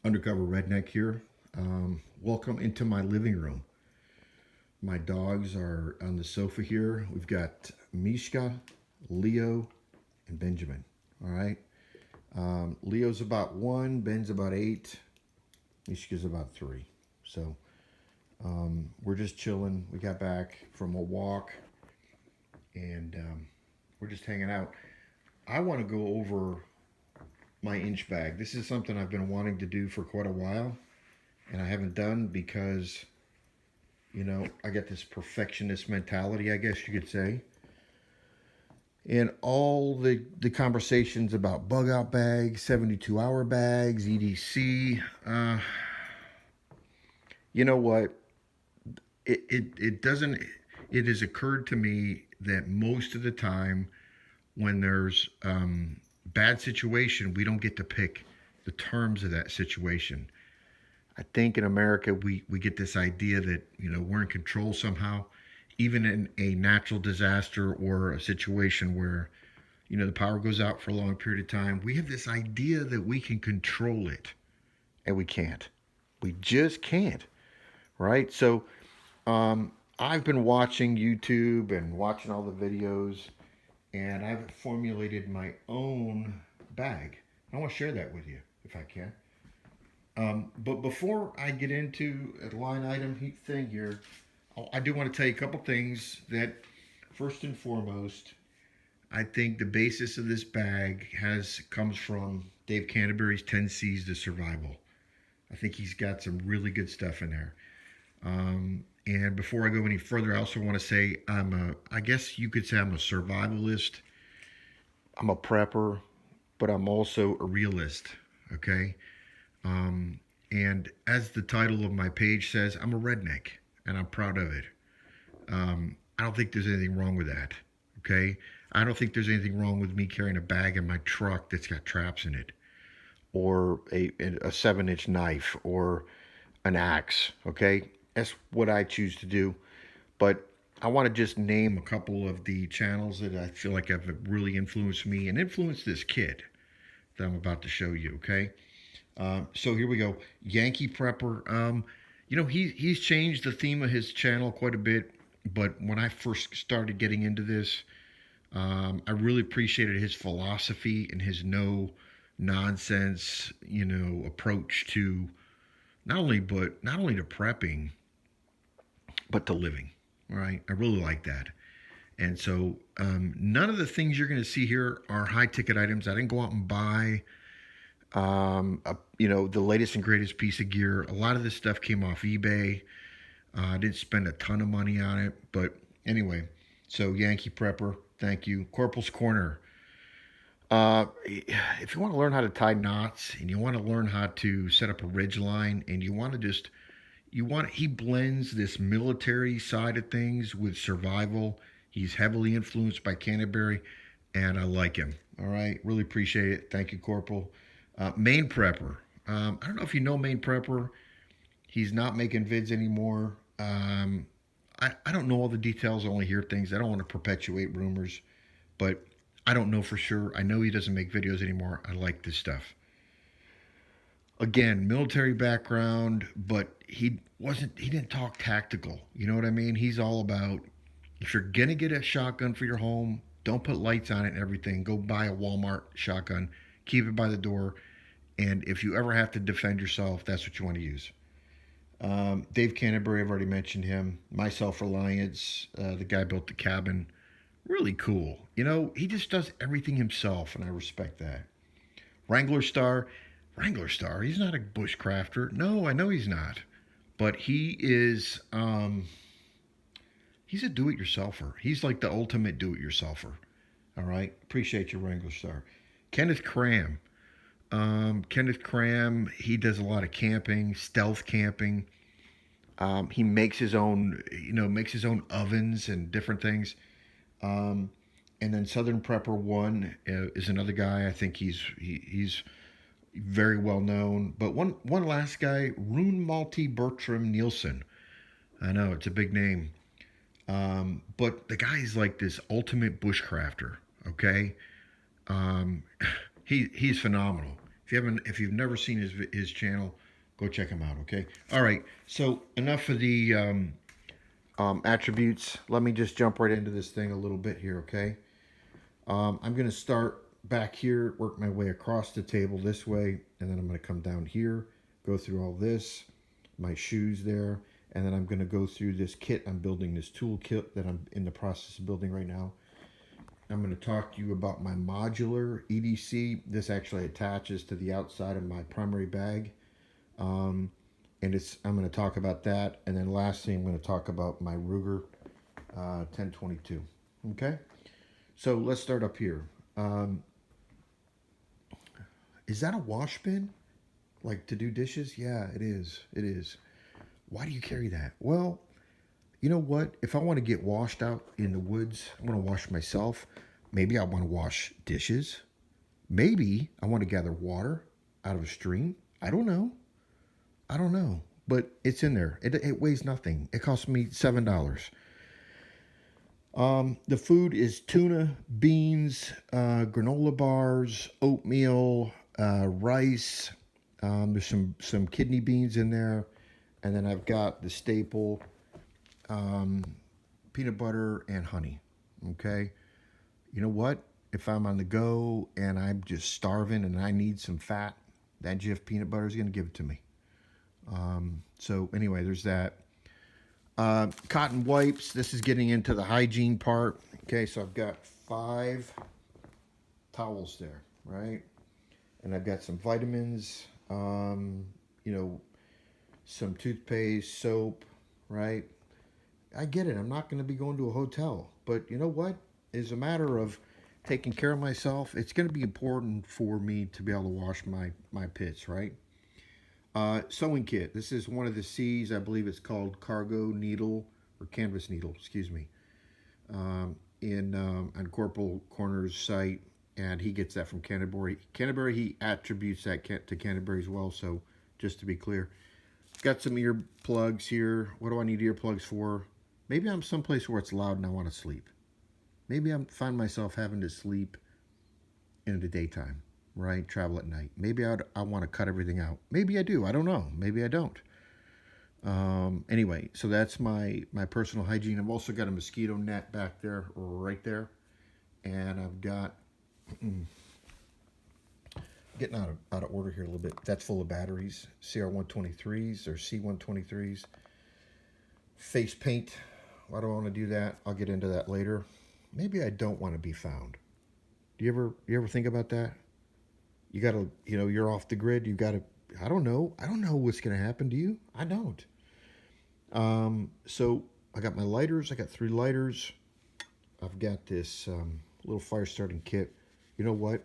Undercover Redneck here. Welcome into my living room. My dogs are on the sofa here. We've got Mishka, Leo, and Benjamin. All right. Leo's about 1, Ben's about 8, Mishka's about 3. So we're just chilling. We got back from a walk and we're just hanging out. I want to go over my inch bag. This is something I've been wanting to do for quite a while, and I haven't done because, I got this perfectionist mentality, I guess you could say. And all the conversations about bug out bags, 72-hour bags, EDC, you know what? It doesn't, it has occurred to me that most of the time when there's bad situation, we don't get to pick the terms of that situation. I think in America we get this idea that we're in control somehow, even in a natural disaster or a situation where the power goes out for a long period of time. We have this idea that we can control it, and we can't. We just can't, right? So I've been watching YouTube and watching all the videos, and I've formulated my own bag. I want to share that with you if I can. But before I get into a line item thing here, I do want to tell you a couple things that, first and foremost, I think the basis of this bag comes from Dave Canterbury's 10 C's to Survival. I think he's got some really good stuff in there. And before I go any further, I also want to say I guess you could say I'm a survivalist. I'm a prepper, but I'm also a realist. Okay. And as the title of my page says, I'm a redneck, and I'm proud of it. I don't think there's anything wrong with that. Okay. I don't think there's anything wrong with me carrying a bag in my truck that's got traps in it, or a 7-inch knife, or an axe. Okay. That's what I choose to do. But I want to just name a couple of the channels that I feel like have really influenced me and influenced this kid that I'm about to show you. Okay. So here we go. Yankee Prepper. He's changed the theme of his channel quite a bit. But when I first started getting into this, I really appreciated his philosophy and his no nonsense, approach to not only to prepping, but to living. All right. I really like that. And so none of the things you're going to see here are high ticket items. I didn't go out and buy the latest and greatest piece of gear. A lot of this stuff came off eBay. I didn't spend a ton of money on it, but anyway. So Yankee Prepper, thank you. Corporal's Corner. If you want to learn how to tie knots, and you want to learn how to set up a ridge line, and he blends this military side of things with survival. He's heavily influenced by Canterbury, and I like him. All right, really appreciate it. Thank you, Corporal. Main Prepper. I don't know if you know Main Prepper. He's not making vids anymore. I don't know all the details. I only hear things. I don't want to perpetuate rumors, but I don't know for sure. I know he doesn't make videos anymore. I like this stuff. Again, military background, but he didn't talk tactical. You know what I mean? He's all about, if you're going to get a shotgun for your home, don't put lights on it and everything. Go buy a Walmart shotgun. Keep it by the door. And if you ever have to defend yourself, that's what you want to use. Dave Canterbury, I've already mentioned him. My Self-Reliance, the guy built the cabin. Really cool. He just does everything himself, and I respect that. Wrangler Star. He's not a bushcrafter. No, I know he's not. But he is, he's a do-it-yourselfer. He's like the ultimate do-it-yourselfer. All right? Appreciate your Wrangler Star. Kenneth Cram. Kenneth Cram, he does a lot of camping, stealth camping. He makes his own, ovens and different things. And then Southern Prepper One is another guy. I think he's very well known. But one last guy, Rune Malty Bertram Nielsen. I know it's a big name, but the guy's like this ultimate bushcrafter. Okay, he's phenomenal. If you've never seen his channel, go check him out. Okay. All right. So enough of the attributes. Let me just jump right into this thing a little bit here. Okay. I'm going to start back here, work my way across the table this way, and then I'm going to come down here, go through all this, my shoes there, and then I'm going to go through this kit. I'm building this tool kit that I'm in the process of building right now. I'm going to talk to you about my modular EDC. This actually attaches to the outside of my primary bag. And I'm going to talk about that. And then lastly, I'm going to talk about my Ruger 1022. Okay? So let's start up here. Is that a wash bin? Like to do dishes? Yeah, it is. It is. Why do you carry that? Well, you know what? If I want to get washed out in the woods, I want to wash myself. Maybe I want to wash dishes. Maybe I want to gather water out of a stream. I don't know. I don't know. But it's in there. It weighs nothing. It cost me $7. The food is tuna, beans, granola bars, oatmeal, rice. There's some kidney beans in there. And then I've got the staple peanut butter and honey. Okay. You know what? If I'm on the go and I'm just starving and I need some fat, that Jif peanut butter is going to give it to me. So anyway, there's that. Cotton wipes. This is getting into the hygiene part. Okay, so I've got 5 towels there, right? And I've got some vitamins, some toothpaste, soap, right? I get it. I'm not going to be going to a hotel. But you know what? It's a matter of taking care of myself. It's going to be important for me to be able to wash my pits, right? Sewing kit. This is one of the C's. I believe it's called cargo needle or canvas needle, excuse me, on Corporal Corner's site. And he gets that from Canterbury. Canterbury, he attributes that to Canterbury as well. So just to be clear, got some ear plugs here. What do I need earplugs for? Maybe I'm someplace where it's loud and I want to sleep. Maybe I find myself having to sleep in the daytime, right? Travel at night. Maybe I want to cut everything out. Maybe I do. I don't know. Maybe I don't. Anyway, so that's my personal hygiene. I've also got a mosquito net back there, right there. And I've got, getting out of order here a little bit. That's full of batteries, CR123s or C123s. Face paint. Why do I want to do that? I'll get into that later. Maybe I don't want to be found. Do you ever think about that? You gotta, you're off the grid. You gotta, I don't know what's gonna happen to you. I don't. So I got my lighters. I got 3 lighters. I've got this little fire starting kit. You know what?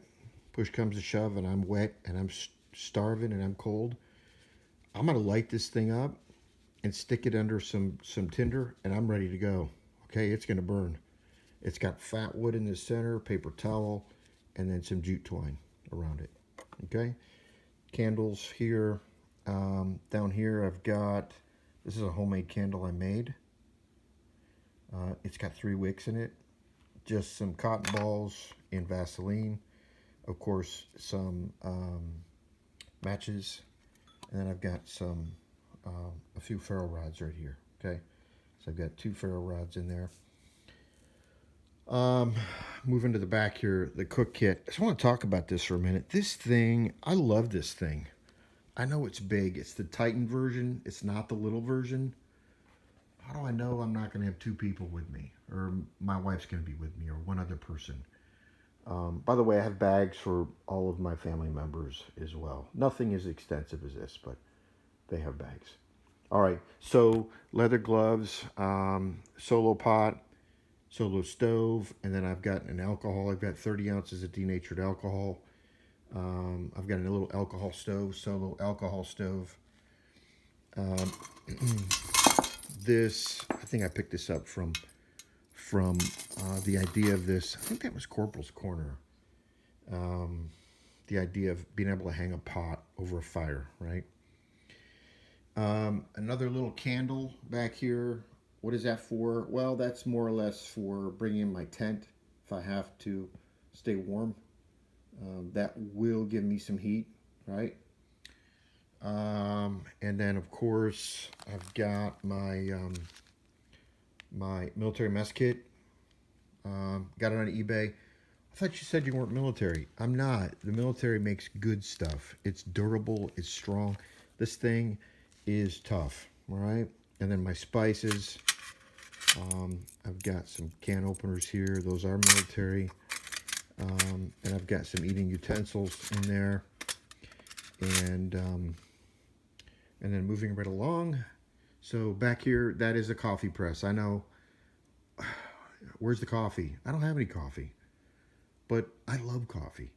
Push comes to shove and I'm wet and I'm starving and I'm cold. I'm gonna light this thing up and stick it under some tinder and I'm ready to go. Okay, it's gonna burn. It's got fat wood in the center, paper towel, and then some jute twine around it. Okay, candles here. Down here I've got, this is a homemade candle I made. It's got 3 wicks in it. Just some cotton balls and Vaseline. Of course, some matches. And then I've got a few ferro rods right here. Okay, so I've got 2 ferro rods in there. Moving to the back here, the cook kit. I just want to talk about this for a minute. This thing, I love this thing. I know it's big. It's the Titan version. It's not the little version. How do I know I'm not going to have 2 people with me? Or my wife's going to be with me, or one other person. By the way, I have bags for all of my family members as well. Nothing as extensive as this, but they have bags. All right, so leather gloves, solo pot, solo stove, and then I've got an alcohol. I've got 30 ounces of denatured alcohol. I've got a little alcohol stove, solo alcohol stove. This, I think I picked this up from the idea of this. I think that was Corporal's Corner. The idea of being able to hang a pot over a fire, right? Another little candle back here. What is that for? Well, that's more or less for bringing in my tent if I have to stay warm. That will give me some heat. right? And then of course I've got my my military mess kit. Got it on eBay. I thought you said you weren't military. I'm not. The military makes good stuff. It's durable. It's strong. This thing is tough. All right. And then my spices. I've got some can openers here. Those are military. And I've got some eating utensils in there. And then moving right along. So back here, that is a coffee press. I know. Where's the coffee? I don't have any coffee. But I love coffee.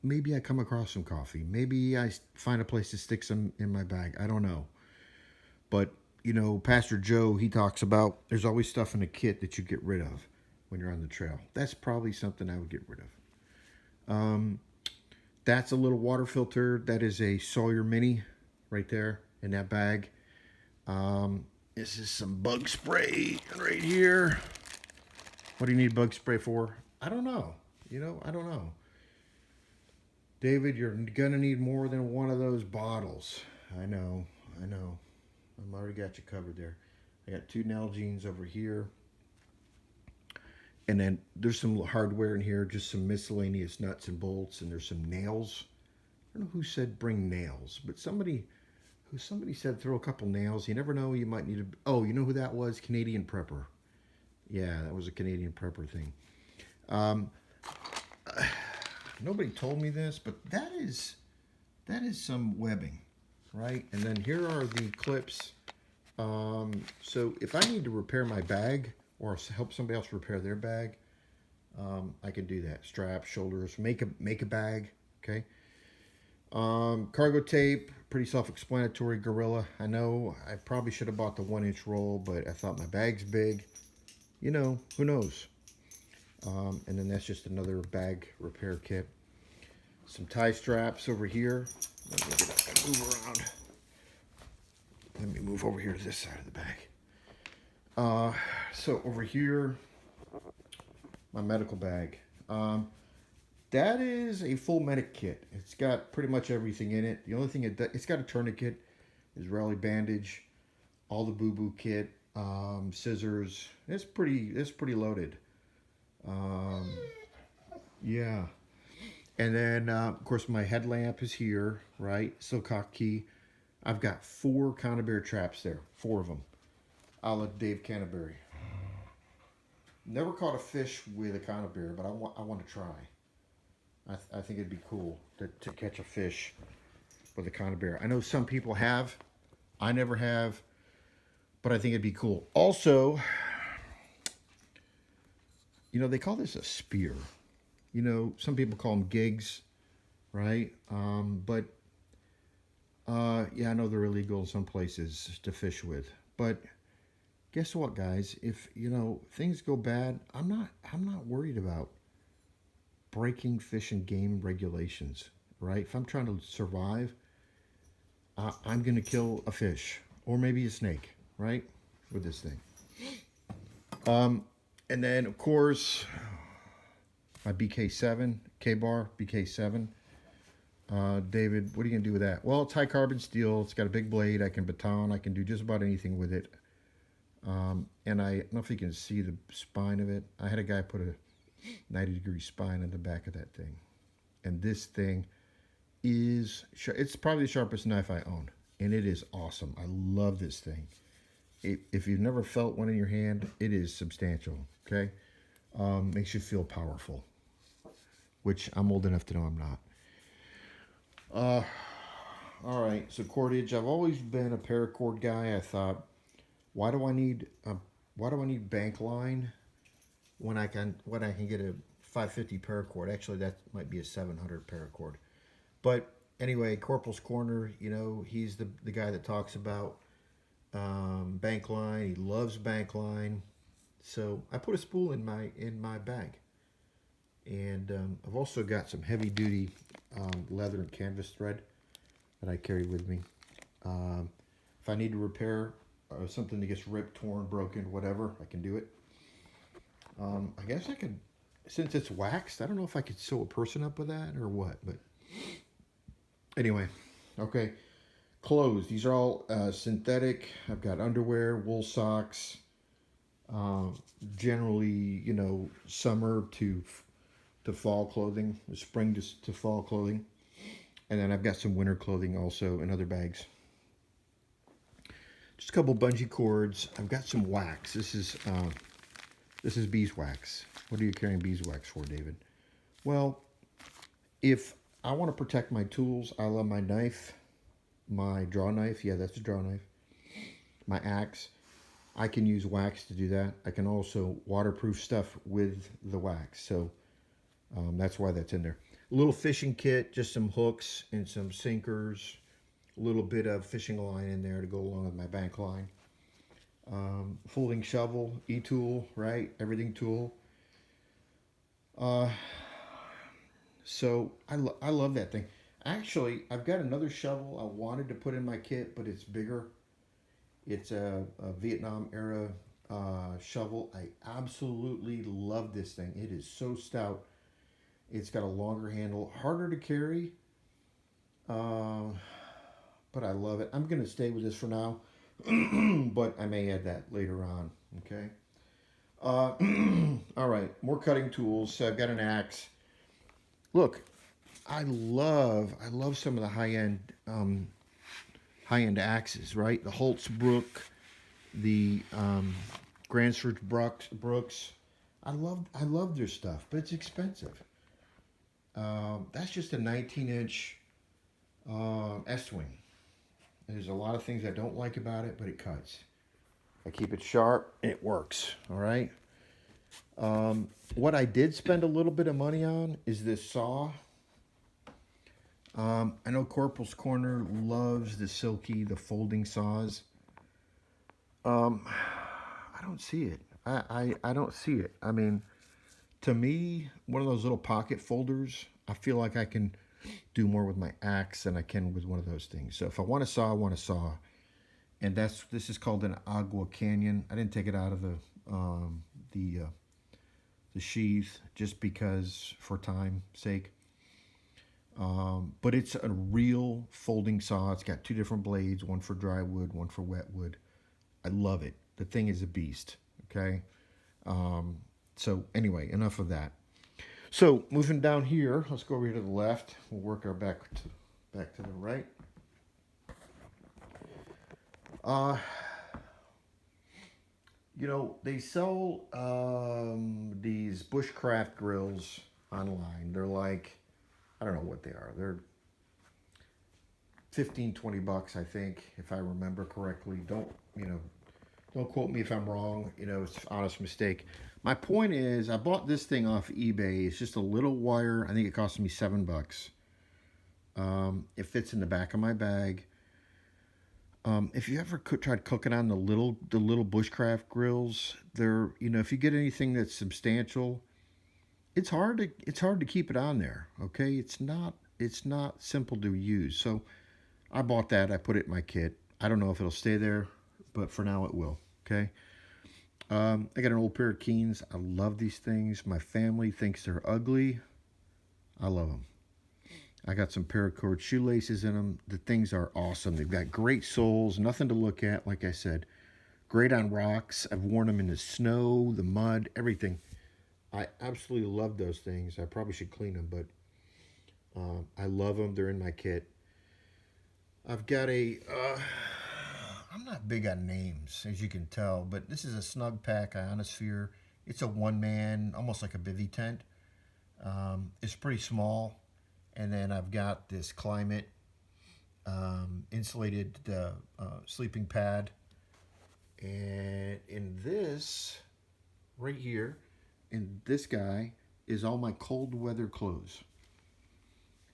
Maybe I come across some coffee. Maybe I find a place to stick some in my bag. I don't know. But, you know, Pastor Joe, he talks about there's always stuff in a kit that you get rid of when you're on the trail. That's probably something I would get rid of. That's a little water filter. That is a Sawyer Mini right there in that bag. This is some bug spray right here. What do you need bug spray for? I don't know. You know, I don't know. David, you're going to need more than one of those bottles. I know. I've already got you covered there. I got 2 Nalgene's over here. And then there's some hardware in here, just some miscellaneous nuts and bolts, and there's some nails. I don't know who said bring nails, but somebody said throw a couple nails. You never know, you might need to. Oh, you know who that was? Canadian Prepper. Yeah, that was a Canadian Prepper thing. Nobody told me this, but that is some webbing, right? And then here are the clips. So if I need to repair my bag or help somebody else repair their bag, I can do that. Straps, shoulders, make a bag. Okay. Cargo tape, pretty self-explanatory. Gorilla. I know I probably should have bought the 1-inch roll, but I thought my bag's big. You know, who knows? And then that's just another bag repair kit. Some tie straps over here. Let me get up and move around. Let me move over here to this side of the bag. So over here, my medical bag. That is a full medic kit. It's got pretty much everything in it. The only thing it's got a tourniquet, Israeli bandage, all the boo-boo kit, scissors. It's pretty loaded. Yeah. And then, of course, my headlamp is here, right? Silcock key. I've got 4 conibear traps there. 4 of them. A la Dave Canterbury. Never caught a fish with a conibear, but I want to try. I think it'd be cool to catch a fish with a conibear. I know some people have. I never have. But I think it'd be cool. Also, you know, they call this a spear. You know, some people call them gigs, right? But yeah, I know they're illegal in some places to fish with. But guess what, guys? If, you know, things go bad, I'm not worried about breaking fish and game regulations, right? If I'm trying to survive, I'm going to kill a fish or maybe a snake, right? With this thing. And then, of course, my BK7, K-bar, BK7. David, what are you going to do with that? Well, it's high carbon steel. It's got a big blade. I can baton. I can do just about anything with it. And I don't know if you can see the spine of it. I had a guy put a 90-degree spine in the back of that thing. And this thing is, it's probably the sharpest knife I own. And it is awesome. I love this thing. If you've never felt one in your hand, it is substantial, okay? Makes you feel powerful, which I'm old enough to know I'm not. All right, so cordage. I've always been a paracord guy. I thought, why do I need Bankline when I can get a 550 paracord? Actually, that might be a 700 paracord. But anyway, Corporal's Corner, you know, he's the guy that talks about Bankline. He loves Bankline. So I put a spool in my bag. And I've also got some heavy duty leather and canvas thread that I carry with me. If I need to repair something that gets ripped, torn, broken, whatever, I can do it. I guess I could, since it's waxed, I don't know if I could sew a person up with that or what, but Anyway, okay. Clothes. These are all synthetic. I've got underwear, wool socks. Uh, Generally, summer to fall clothing, spring to fall clothing, and then I've got some winter clothing also in other bags. Just a couple bungee cords. I've got some wax. This is beeswax. What are you carrying beeswax for, David? Well, if I want to protect my tools, I love my knife, my draw knife. Yeah, that's a draw knife. My axe. I can use wax to do that. I can also waterproof stuff with the wax. So that's why that's in there. A little fishing kit, just some hooks and some sinkers. A little bit of fishing line in there to go along with my Bankline. Folding shovel, e-tool, right? Everything tool. Uh, so I love that thing. Actually, I've got another shovel I wanted to put in my kit, but it's bigger. It's a Vietnam era shovel. I absolutely love this thing. It is so stout. It's got a longer handle, harder to carry, uh, but I love it. I'm going to stay with this for now, but I may add that later on. Okay. Uh, all right, more cutting tools. So I've got an axe. Look, I love some of the high end axes. Right, the Holtzbrook, the Gransford Brooks. I love their stuff, but it's expensive. That's just a 19-inch S-wing. There's a lot of things I don't like about it, but it cuts. I keep it sharp, it works. All right. What I did spend a little bit of money on is this saw. I know Corporal's Corner loves the folding saws. I don't see it. I don't see it. I mean, to me, one of those little pocket folders, I feel like I can do more with my axe than I can with one of those things. So if I want a saw, I want a saw. And this is called an Agua Canyon. I didn't take it out of the the sheath just because for time sake. But it's a real folding saw. It's got two different blades, one for dry wood, one for wet wood. I love it. The thing is a beast. Okay. So anyway, enough of that. So moving down here, let's go over here to the left. We'll work our back to the right. Uh, they sell these bushcraft grills online. They're like, I don't know what they are. They're 15, $20, I think, if I remember correctly. Don't quote me if I'm wrong. It's an honest mistake. My point is, I bought this thing off eBay. It's just a little wire. I think it cost me $7. It fits in the back of my bag. If you ever tried cooking on the little bushcraft grills, they're if you get anything that's substantial, it's hard to keep it on there. Okay, it's not simple to use. So I bought that. I put it in my kit. I don't know if it'll stay there, but for now it will. Okay. I got an old pair of Keens. I love these things. My family thinks they're ugly. I love them. I got some paracord shoelaces in them. The things are awesome. They've got great soles, nothing to look at, like I said. Great on rocks. I've worn them in the snow, the mud, everything. I absolutely love those things. I probably should clean them, but I love them. They're in my kit. I've got I'm not big on names, as you can tell, but this is a Snug Pack Ionosphere. It's a one-man, almost like a bivy tent. It's pretty small. And then I've got this Climate insulated sleeping pad. And in this, right here, in this guy, is all my cold weather clothes.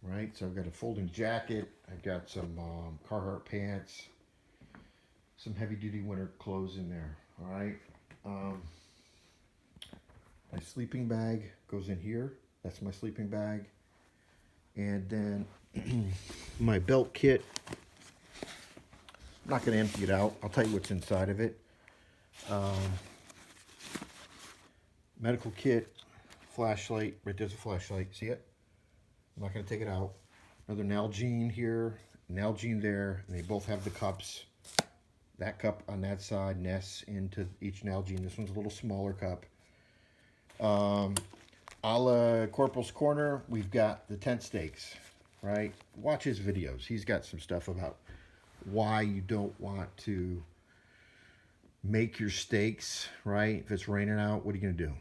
Right? So I've got a folding jacket. I've got some Carhartt pants. Some heavy duty winter clothes in there. All right. My sleeping bag goes in here. That's my sleeping bag. And then my belt kit. I'm not going to empty it out. I'll tell you what's inside of it. Medical kit, flashlight. Right there's a flashlight. See it? I'm not going to take it out. Another Nalgene here, Nalgene there, and they both have the cups. That cup on that side nests into each Nalgene. This one's a little smaller cup. A la Corporal's Corner, we've got the tent stakes, right? Watch his videos. He's got some stuff about why you don't want to make your stakes, right? If it's raining out, what are you going to do?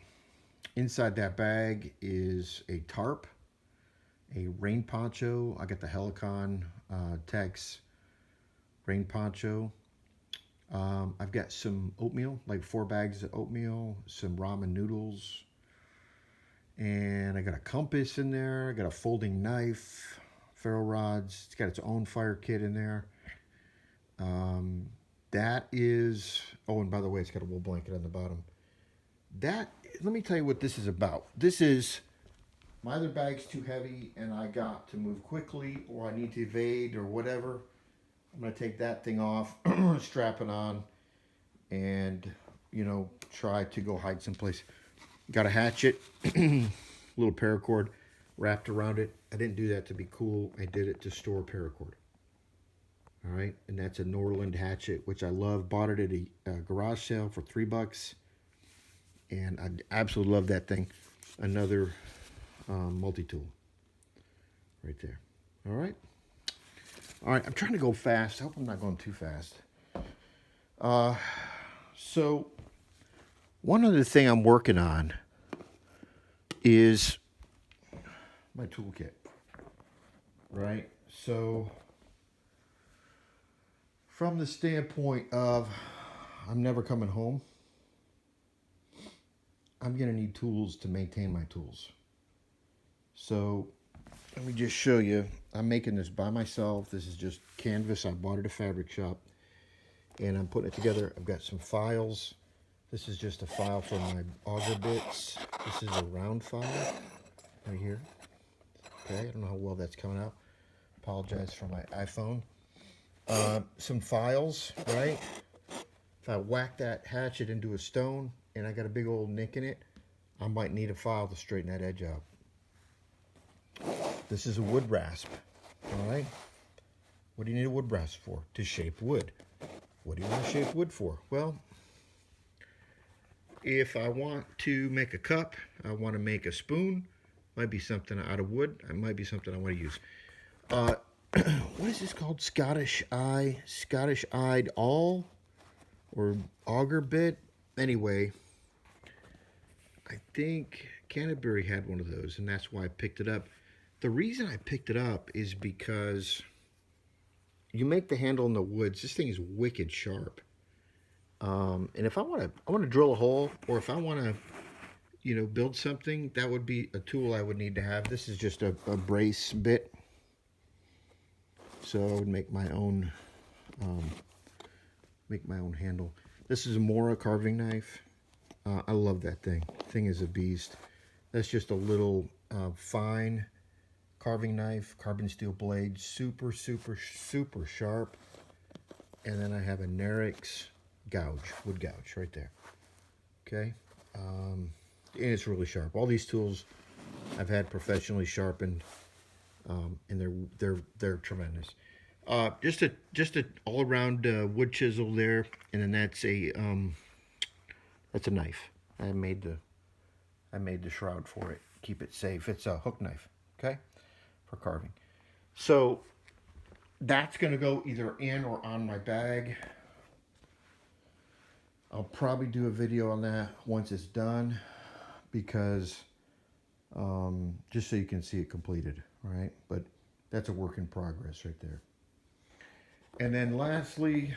Inside that bag is a tarp, a rain poncho. I got the Helicon Tex rain poncho. I've got some oatmeal, like 4 bags of oatmeal, some ramen noodles, and I got a compass in there. I got a folding knife, ferro rods. It's got its own fire kit in there. That is, oh, and by the way, it's got a wool blanket on the bottom. Let me tell you what this is about. This is, my other bag's too heavy and I got to move quickly, or I need to evade or whatever. I'm going to take that thing off, strap it on, and, you know, try to go hide someplace. Got a hatchet, little paracord wrapped around it. I didn't do that to be cool. I did it to store paracord. All right, and that's a Norland hatchet, which I love. Bought it at a garage sale for $3, and I absolutely love that thing. Another multi-tool right there. All right. All right, I'm trying to go fast. I hope I'm not going too fast. So one other thing I'm working on is my toolkit, right? So from the standpoint of I'm never coming home, I'm going to need tools to maintain my tools. So let me just show you. I'm making this by myself. This is just canvas. I bought it at a fabric shop, and I'm putting it together. I've got some files. This is just a file for my auger bits. This is a round file right here. Okay, I don't know how well that's coming out. Apologize for my iPhone. Some files, right? If I whack that hatchet into a stone and I got a big old nick in it, I might need a file to straighten that edge out. This is a wood rasp, all right? What do you need a wood rasp for? To shape wood. What do you want to shape wood for? Well, if I want to make a cup, I want to make a spoon, might be something out of wood. It might be something I want to use. What is this called? Scottish-eyed awl or auger bit? Anyway, I think Canterbury had one of those, and that's why I picked it up. The reason I picked it up is because you make the handle in the woods. This thing is wicked sharp. And if I want to drill a hole, or if I want to, you know, build something, that would be a tool I would need to have. This is just a brace bit. So I would make my own handle. This is a Mora carving knife. I love that thing. Thing is a beast. That's just a little fine carving knife, carbon steel blade, super, super, super sharp. And then I have a Nerix gouge, wood gouge right there. Okay, and it's really sharp. All these tools I've had professionally sharpened, and they're tremendous. Just a all-around wood chisel there, and then that's a knife. I made the shroud for it. Keep it safe. It's a hook knife, okay, for carving. So that's gonna go either in or on my bag. I'll probably do a video on that once it's done, because just so you can see it completed, right? But that's a work in progress right there. And then lastly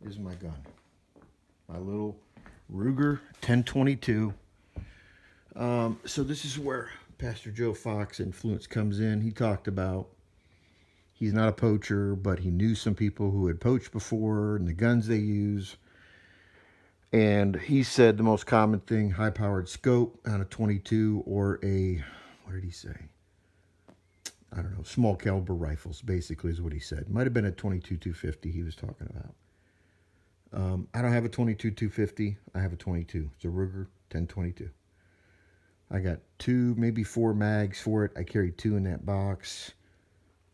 is my gun, my little Ruger 1022. So this is where Pastor Joe Fox influence comes in. He talked about he's not a poacher, but he knew some people who had poached before and the guns they use. And he said the most common thing, high-powered scope on a 22 or a, what did he say? I don't know, small caliber rifles, basically is what he said. Might have been a 22-250 he was talking about. I don't have a 22-250. I have a 22. It's a Ruger 1022. I got 2, maybe 4 mags for it. I carry 2 in that box,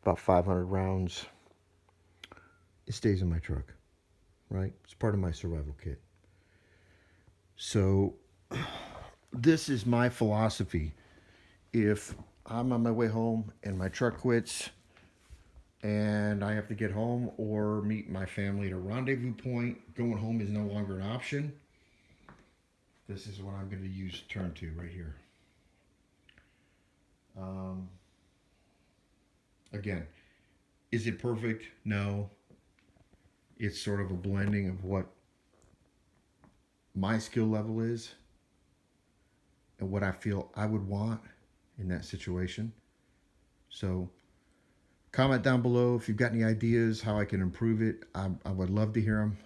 about 500 rounds. It stays in my truck, right? It's part of my survival kit. So this is my philosophy. If I'm on my way home and my truck quits and I have to get home or meet my family at a rendezvous point, going home is no longer an option. This is what I'm going to turn to right here. Again, is it perfect? No. It's sort of a blending of what my skill level is and what I feel I would want in that situation. So comment down below if you've got any ideas how I can improve it. I would love to hear them.